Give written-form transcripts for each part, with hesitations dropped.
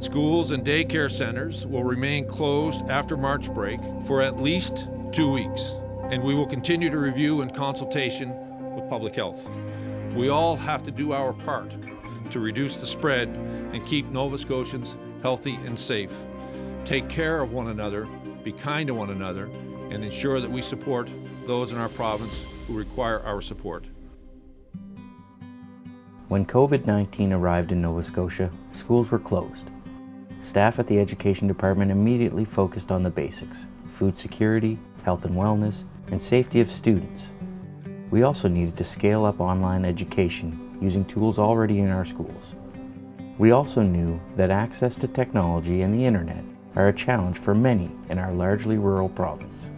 Schools and daycare centers will remain closed after March break for at least 2 weeks, and we will continue to review in consultation with public health. We all have to do our part to reduce the spread and keep Nova Scotians healthy and safe. Take care of one another, be kind to one another, and ensure that we support those in our province who require our support. When COVID-19 arrived in Nova Scotia, schools were closed. Staff at the Education Department immediately focused on the basics: food security, health and wellness, and safety of students. We also needed to scale up online education using tools already in our schools. We also knew that access to technology and the internet are a challenge for many in our largely rural province.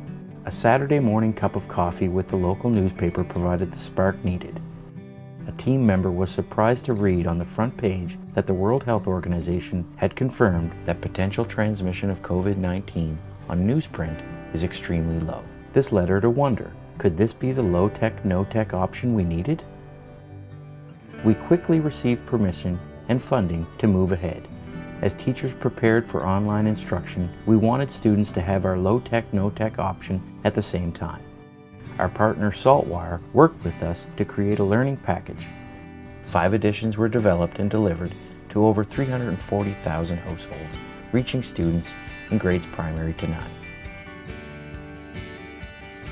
A Saturday morning cup of coffee with the local newspaper provided the spark needed. A team member was surprised to read on the front page that the World Health Organization had confirmed that potential transmission of COVID-19 on newsprint is extremely low. This led her to wonder, could this be the low-tech, no-tech option we needed? We quickly received permission and funding to move ahead. As teachers prepared for online instruction, we wanted students to have our low-tech, no-tech option at the same time. Our partner Saltwire worked with us to create a learning package. 5 editions were developed and delivered to over 340,000 households, reaching students in grades primary to 9.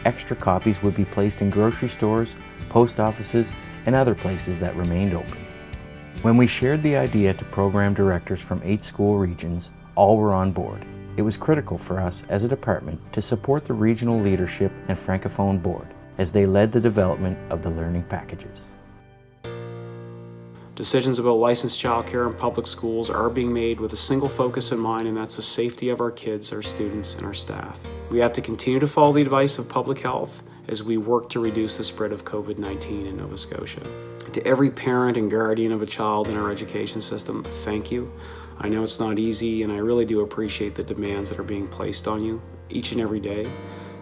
Extra copies would be placed in grocery stores, post offices, and other places that remained open. When we shared the idea to program directors from 8 school regions, all were on board. It was critical for us as a department to support the regional leadership and Francophone board as they led the development of the learning packages. Decisions about licensed childcare in public schools are being made with a single focus in mind, and that's the safety of our kids, our students, and our staff. We have to continue to follow the advice of public health as we work to reduce the spread of COVID-19 in Nova Scotia. To every parent and guardian of a child in our education system, thank you. I know it's not easy, and I really do appreciate the demands that are being placed on you each and every day.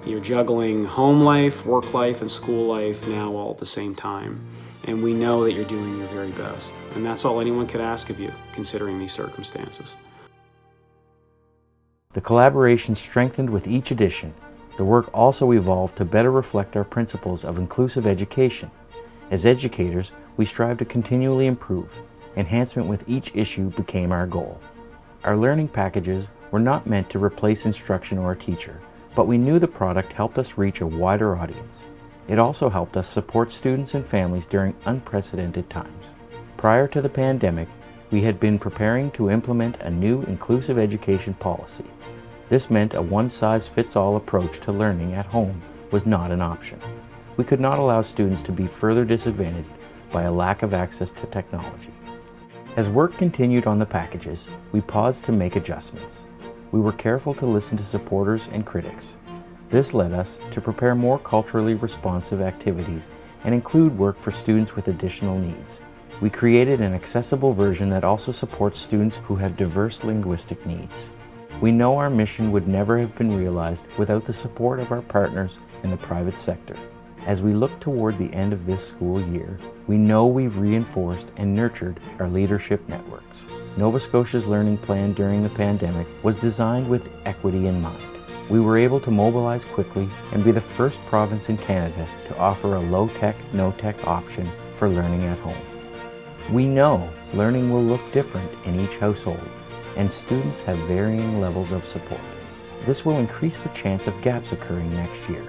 You're juggling home life, work life, and school life now all at the same time. And we know that you're doing your very best. And that's all anyone could ask of you, considering these circumstances. The collaboration strengthened with each edition. The work also evolved to better reflect our principles of inclusive education. As educators, we strive to continually improve. Enhancement with each issue became our goal. Our learning packages were not meant to replace instruction or a teacher, but we knew the product helped us reach a wider audience. It also helped us support students and families during unprecedented times. Prior to the pandemic, we had been preparing to implement a new inclusive education policy. This meant a one-size-fits-all approach to learning at home was not an option. We could not allow students to be further disadvantaged by a lack of access to technology. As work continued on the packages, we paused to make adjustments. We were careful to listen to supporters and critics. This led us to prepare more culturally responsive activities and include work for students with additional needs. We created an accessible version that also supports students who have diverse linguistic needs. We know our mission would never have been realized without the support of our partners in the private sector. As we look toward the end of this school year, we know we've reinforced and nurtured our leadership networks. Nova Scotia's learning plan during the pandemic was designed with equity in mind. We were able to mobilize quickly and be the first province in Canada to offer a low-tech, no-tech option for learning at home. We know learning will look different in each household, and students have varying levels of support. This will increase the chance of gaps occurring next year.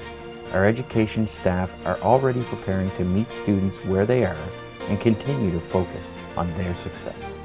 Our education staff are already preparing to meet students where they are and continue to focus on their success.